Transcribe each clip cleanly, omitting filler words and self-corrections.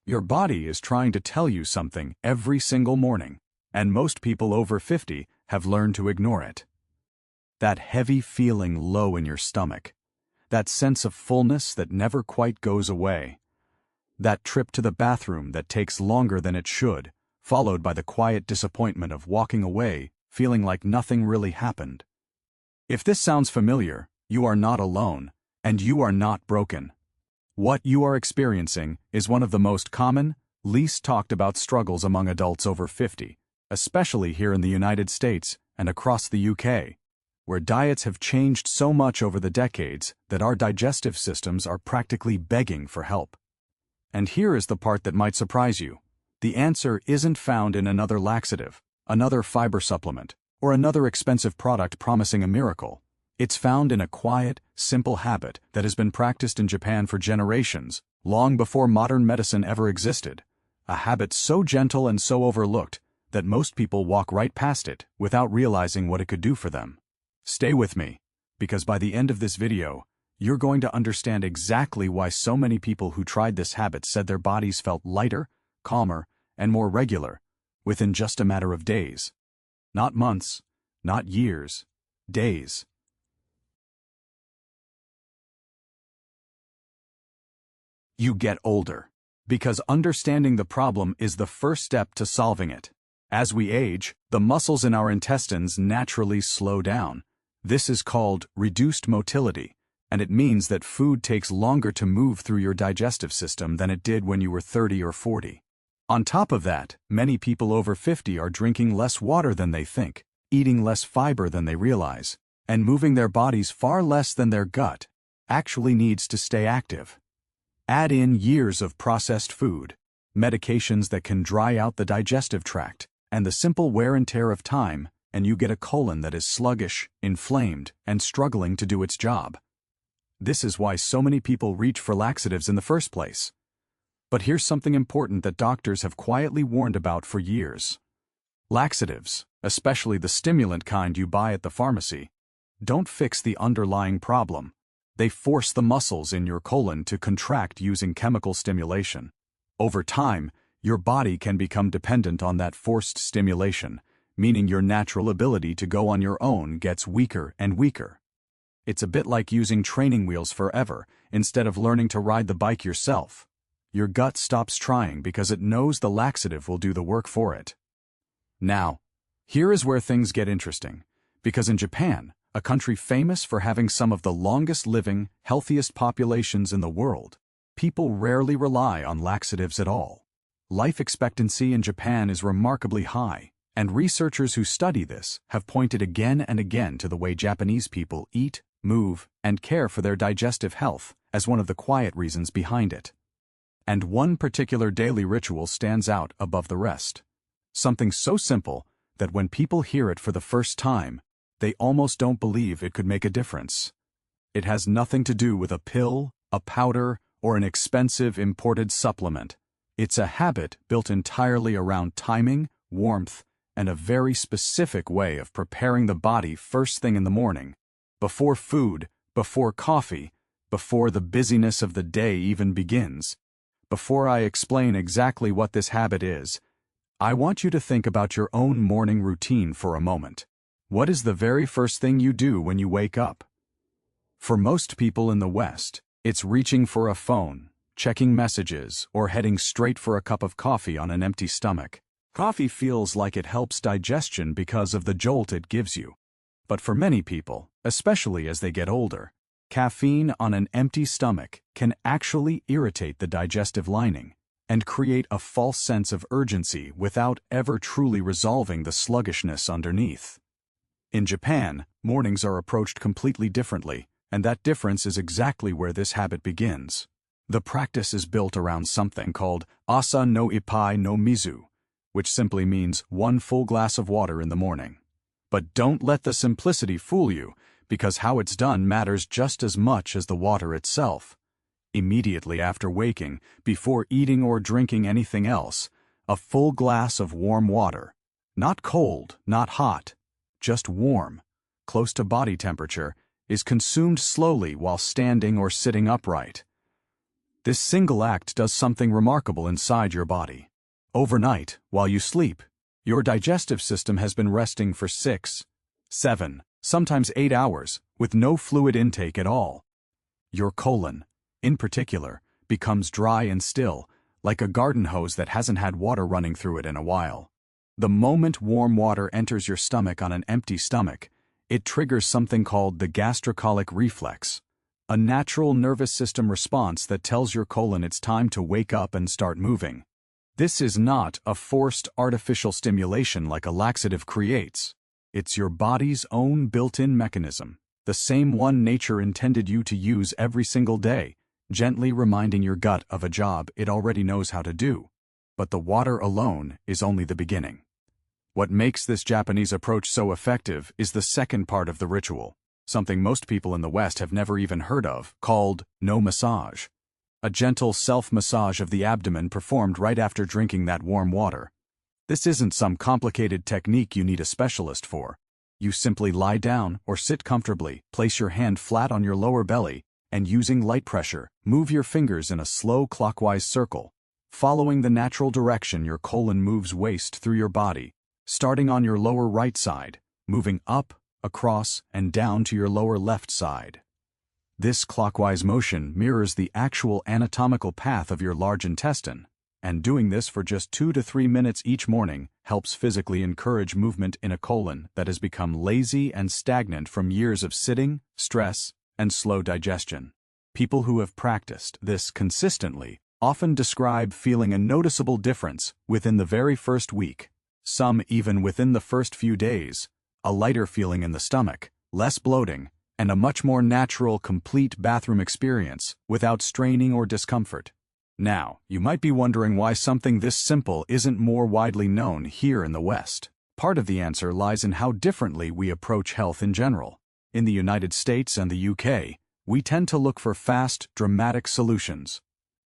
Your body is trying to tell you something every single morning, and most people over 50 have learned to ignore it. That heavy feeling low in your stomach, that sense of fullness that never quite goes away, that trip to the bathroom that takes longer than it should, followed by the quiet disappointment of walking away feeling like nothing really happened. If this sounds familiar, you are not alone, and you are not broken. What you are experiencing is one of the most common, least talked about struggles among adults over 50, especially here in the United States and across the UK, where diets have changed so much over the decades that our digestive systems are practically begging for help. And here is the part that might surprise you. The answer isn't found in another laxative, another fiber supplement, or another expensive product promising a miracle. It's found in a quiet, simple habit that has been practiced in Japan for generations, long before modern medicine ever existed. A habit so gentle and so overlooked that most people walk right past it without realizing what it could do for them. Stay with me, because by the end of this video, you're going to understand exactly why so many people who tried this habit said their bodies felt lighter, calmer, and more regular within just a matter of days. Not months, not years, days. You get older, because understanding the problem is the first step to solving it. As we age, the muscles in our intestines naturally slow down. This is called reduced motility, and it means that food takes longer to move through your digestive system than it did when you were 30 or 40. On top of that, many people over 50 are drinking less water than they think, eating less fiber than they realize, and moving their bodies far less than their gut actually needs to stay active. Add in years of processed food, medications that can dry out the digestive tract, and the simple wear and tear of time, and you get a colon that is sluggish, inflamed, and struggling to do its job. This is why so many people reach for laxatives in the first place. But here's something important that doctors have quietly warned about for years. Laxatives, especially the stimulant kind you buy at the pharmacy, don't fix the underlying problem. They force the muscles in your colon to contract using chemical stimulation. Over time, your body can become dependent on that forced stimulation, meaning your natural ability to go on your own gets weaker and weaker. It's a bit like using training wheels forever instead of learning to ride the bike yourself. Your gut stops trying because it knows the laxative will do the work for it. Now, here is where things get interesting, because in Japan, a country famous for having some of the longest living, healthiest populations in the world, people rarely rely on laxatives at all. Life expectancy in Japan is remarkably high, and researchers who study this have pointed again and again to the way Japanese people eat, move, and care for their digestive health as one of the quiet reasons behind it. And one particular daily ritual stands out above the rest. Something so simple that when people hear it for the first time, they almost don't believe it could make a difference. It has nothing to do with a pill, a powder, or an expensive imported supplement. It's a habit built entirely around timing, warmth, and a very specific way of preparing the body first thing in the morning, before food, before coffee, before the busyness of the day even begins. Before I explain exactly what this habit is, I want you to think about your own morning routine for a moment. What is the very first thing you do when you wake up? For most people in the West, it's reaching for a phone, checking messages, or heading straight for a cup of coffee on an empty stomach. Coffee feels like it helps digestion because of the jolt it gives you. But for many people, especially as they get older, caffeine on an empty stomach can actually irritate the digestive lining and create a false sense of urgency without ever truly resolving the sluggishness underneath. In Japan, mornings are approached completely differently, and that difference is exactly where this habit begins. The practice is built around something called asa no ippai no mizu, which simply means 1 full glass of water in the morning. But don't let the simplicity fool you, because how it's done matters just as much as the water itself. Immediately after waking, before eating or drinking anything else, a full glass of warm water. Not cold, not hot, just warm, close to body temperature, is consumed slowly while standing or sitting upright. This single act does something remarkable inside your body. Overnight, while you sleep, your digestive system has been resting for 6, 7, sometimes 8 hours, with no fluid intake at all. Your colon, in particular, becomes dry and still, like a garden hose that hasn't had water running through it in a while. The moment warm water enters your stomach on an empty stomach, it triggers something called the gastrocolic reflex, a natural nervous system response that tells your colon it's time to wake up and start moving. This is not a forced artificial stimulation like a laxative creates. It's your body's own built-in mechanism, the same one nature intended you to use every single day, gently reminding your gut of a job it already knows how to do. But the water alone is only the beginning. What makes this Japanese approach so effective is the second part of the ritual, something most people in the West have never even heard of, called no massage. A gentle self-massage of the abdomen performed right after drinking that warm water. This isn't some complicated technique you need a specialist for. You simply lie down or sit comfortably, place your hand flat on your lower belly, and using light pressure, move your fingers in a slow clockwise circle, following the natural direction your colon moves waste through your body, starting on your lower right side, moving up, across, and down to your lower left side. This clockwise motion mirrors the actual anatomical path of your large intestine, and doing this for just 2 to 3 minutes each morning helps physically encourage movement in a colon that has become lazy and stagnant from years of sitting, stress, and slow digestion. People who have practiced this consistently often describe feeling a noticeable difference within the very first week, some even within the first few days, a lighter feeling in the stomach, less bloating, and a much more natural, complete bathroom experience without straining or discomfort. Now, you might be wondering why something this simple isn't more widely known here in the West. Part of the answer lies in how differently we approach health in general. In the United States and the UK, we tend to look for fast, dramatic solutions.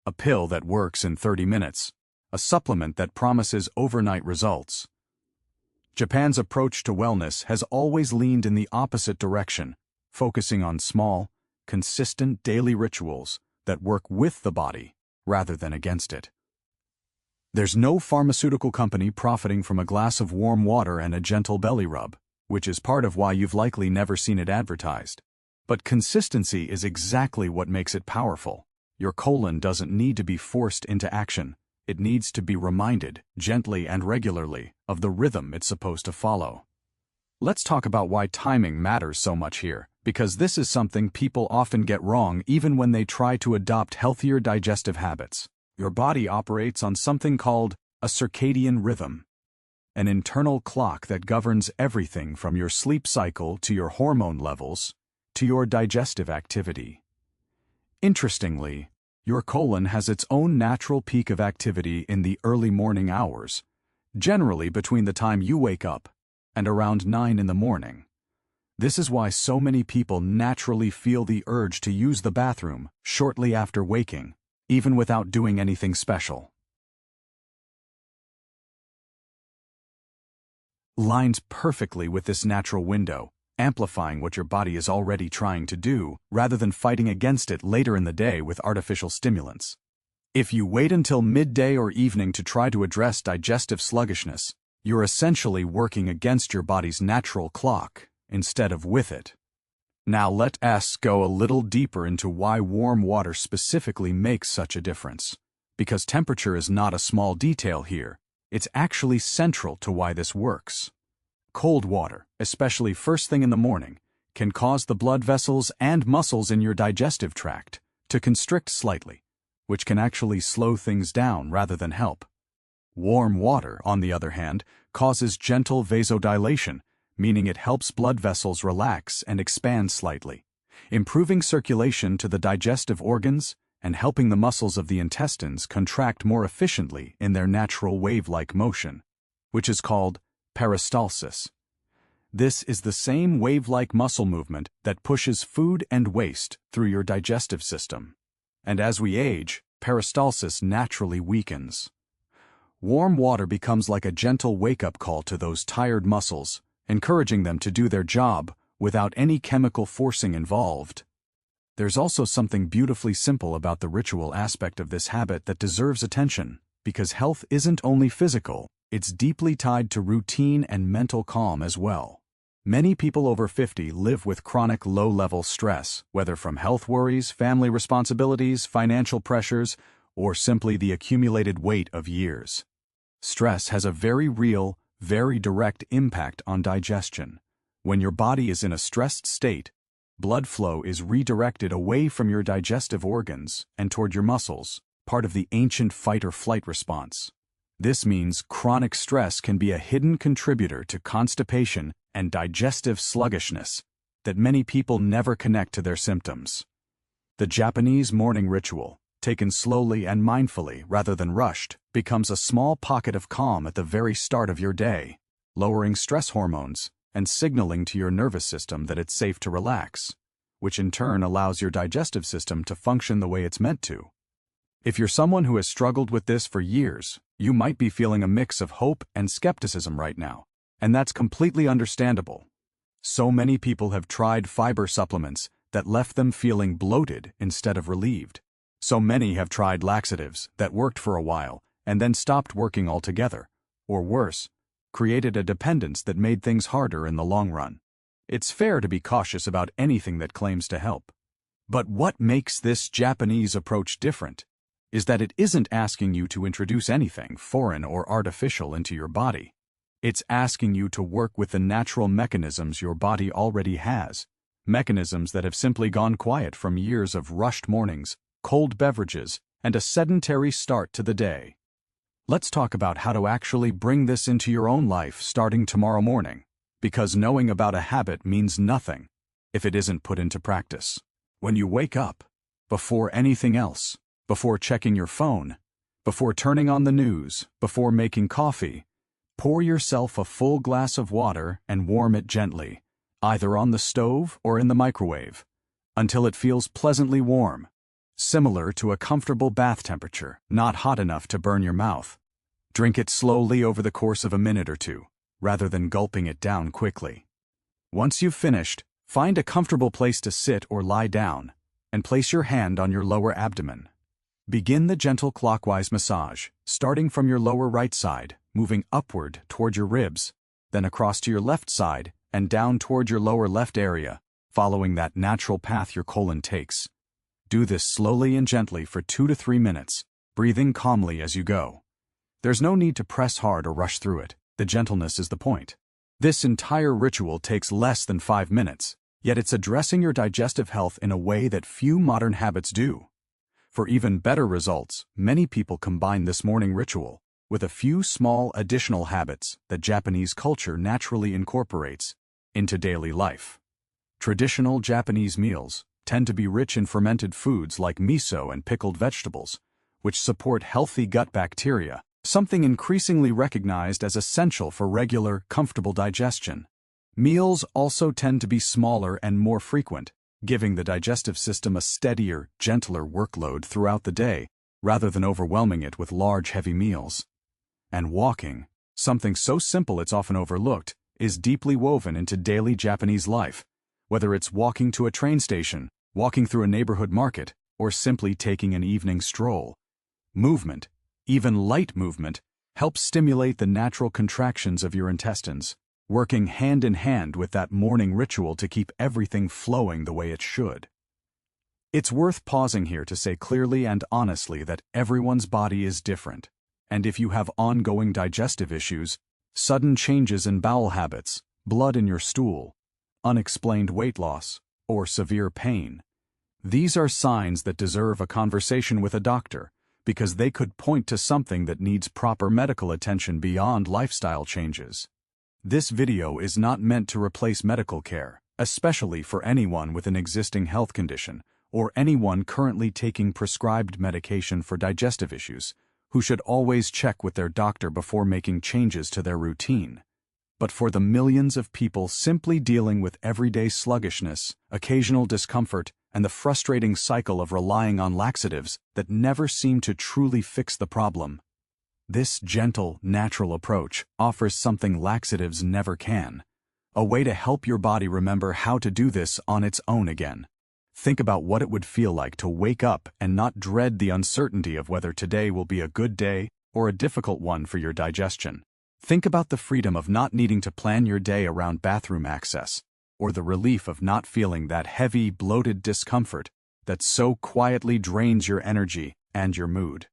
A pill that works in 30 minutes, a supplement that promises overnight results. Japan's approach to wellness has always leaned in the opposite direction, focusing on small, consistent daily rituals that work with the body rather than against it. There's no pharmaceutical company profiting from a glass of warm water and a gentle belly rub, which is part of why you've likely never seen it advertised. But consistency is exactly what makes it powerful. Your colon doesn't need to be forced into action. It needs to be reminded, gently and regularly, of the rhythm it's supposed to follow. Let's talk about why timing matters so much here, because this is something people often get wrong even when they try to adopt healthier digestive habits. Your body operates on something called a circadian rhythm, an internal clock that governs everything from your sleep cycle to your hormone levels to your digestive activity. Interestingly, your colon has its own natural peak of activity in the early morning hours, generally between the time you wake up and around 9 in the morning. This is why so many people naturally feel the urge to use the bathroom shortly after waking, even without doing anything special. Lines perfectly with this natural window, amplifying what your body is already trying to do, rather than fighting against it later in the day with artificial stimulants. If you wait until midday or evening to try to address digestive sluggishness, you're essentially working against your body's natural clock instead of with it. Now let us go a little deeper into why warm water specifically makes such a difference. Because temperature is not a small detail here, it's actually central to why this works. Cold water, especially first thing in the morning, can cause the blood vessels and muscles in your digestive tract to constrict slightly, which can actually slow things down rather than help. Warm water, on the other hand, causes gentle vasodilation, meaning it helps blood vessels relax and expand slightly, improving circulation to the digestive organs and helping the muscles of the intestines contract more efficiently in their natural wave-like motion, which is called peristalsis. This is the same wave-like muscle movement that pushes food and waste through your digestive system. And as we age, peristalsis naturally weakens. Warm water becomes like a gentle wake-up call to those tired muscles, encouraging them to do their job without any chemical forcing involved. There's also something beautifully simple about the ritual aspect of this habit that deserves attention, because health isn't only physical, it's deeply tied to routine and mental calm as well. Many people over 50 live with chronic low-level stress, whether from health worries, family responsibilities, financial pressures, or simply the accumulated weight of years. Stress has a very real, very direct impact on digestion. When your body is in a stressed state, blood flow is redirected away from your digestive organs and toward your muscles, part of the ancient fight-or-flight response. This means chronic stress can be a hidden contributor to constipation and digestive sluggishness that many people never connect to their symptoms. The Japanese morning ritual, taken slowly and mindfully rather than rushed, becomes a small pocket of calm at the very start of your day, lowering stress hormones and signaling to your nervous system that it's safe to relax, which in turn allows your digestive system to function the way it's meant to. If you're someone who has struggled with this for years, you might be feeling a mix of hope and skepticism right now, and that's completely understandable. So many people have tried fiber supplements that left them feeling bloated instead of relieved. So many have tried laxatives that worked for a while and then stopped working altogether, or worse, created a dependence that made things harder in the long run. It's fair to be cautious about anything that claims to help. But what makes this Japanese approach different is that it isn't asking you to introduce anything foreign or artificial into your body. It's asking you to work with the natural mechanisms your body already has, mechanisms that have simply gone quiet from years of rushed mornings, cold beverages, and a sedentary start to the day. Let's talk about how to actually bring this into your own life starting tomorrow morning, because knowing about a habit means nothing if it isn't put into practice. When you wake up, before anything else, before checking your phone, before turning on the news, before making coffee, pour yourself a full glass of water and warm it gently, either on the stove or in the microwave, until it feels pleasantly warm, similar to a comfortable bath temperature, not hot enough to burn your mouth. Drink it slowly over the course of a minute or two, rather than gulping it down quickly. Once you've finished, find a comfortable place to sit or lie down, and place your hand on your lower abdomen. Begin the gentle clockwise massage, starting from your lower right side, moving upward toward your ribs, then across to your left side and down toward your lower left area, following that natural path your colon takes. Do this slowly and gently for 2 to 3 minutes, breathing calmly as you go. There's no need to press hard or rush through it. The gentleness is the point. This entire ritual takes less than 5 minutes, yet it's addressing your digestive health in a way that few modern habits do. For even better results, many people combine this morning ritual with a few small additional habits that Japanese culture naturally incorporates into daily life. Traditional Japanese meals tend to be rich in fermented foods like miso and pickled vegetables, which support healthy gut bacteria, something increasingly recognized as essential for regular, comfortable digestion. Meals also tend to be smaller and more frequent, giving the digestive system a steadier, gentler workload throughout the day, rather than overwhelming it with large, heavy meals. And walking, something so simple it's often overlooked, is deeply woven into daily Japanese life, whether it's walking to a train station, walking through a neighborhood market, or simply taking an evening stroll. Movement, even light movement, helps stimulate the natural contractions of your intestines, working hand in hand with that morning ritual to keep everything flowing the way it should. It's worth pausing here to say clearly and honestly that everyone's body is different, and if you have ongoing digestive issues, sudden changes in bowel habits, blood in your stool, unexplained weight loss, or severe pain, these are signs that deserve a conversation with a doctor, because they could point to something that needs proper medical attention beyond lifestyle changes. This video is not meant to replace medical care, especially for anyone with an existing health condition or anyone currently taking prescribed medication for digestive issues, who should always check with their doctor before making changes to their routine. But for the millions of people simply dealing with everyday sluggishness, occasional discomfort, and the frustrating cycle of relying on laxatives that never seem to truly fix the problem, this gentle, natural approach offers something laxatives never can, a way to help your body remember how to do this on its own again. Think about what it would feel like to wake up and not dread the uncertainty of whether today will be a good day or a difficult one for your digestion. Think about the freedom of not needing to plan your day around bathroom access, or the relief of not feeling that heavy, bloated discomfort that so quietly drains your energy and your mood.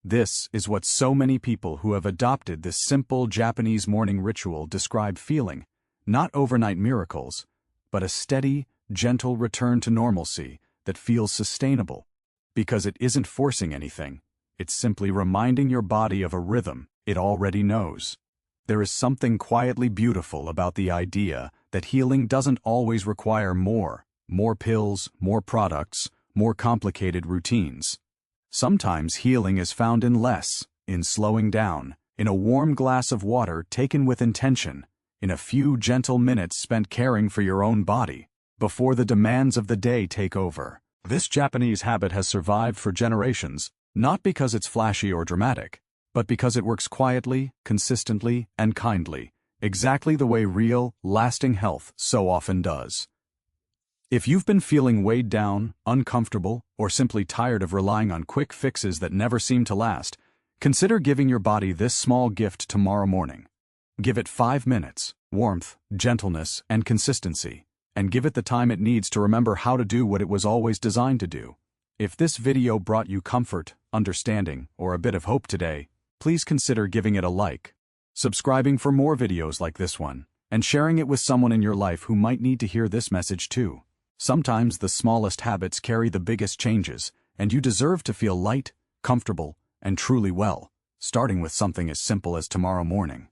This is what so many people who have adopted this simple Japanese morning ritual describe feeling, not overnight miracles, but a steady, gentle return to normalcy that feels sustainable, because it isn't forcing anything, it's simply reminding your body of a rhythm it already knows. There is something quietly beautiful about the idea that healing doesn't always require more pills, more products, more complicated routines. Sometimes healing is found in less, in slowing down, in a warm glass of water taken with intention, in a few gentle minutes spent caring for your own body, before the demands of the day take over. This Japanese habit has survived for generations, not because it's flashy or dramatic, but because it works quietly, consistently, and kindly, exactly the way real, lasting health so often does. If you've been feeling weighed down, uncomfortable, or simply tired of relying on quick fixes that never seem to last, consider giving your body this small gift tomorrow morning. Give it 5 minutes, warmth, gentleness, and consistency, and give it the time it needs to remember how to do what it was always designed to do. If this video brought you comfort, understanding, or a bit of hope today, please consider giving it a like, subscribing for more videos like this one, and sharing it with someone in your life who might need to hear this message too. Sometimes the smallest habits carry the biggest changes, and you deserve to feel light, comfortable, and truly well, starting with something as simple as tomorrow morning.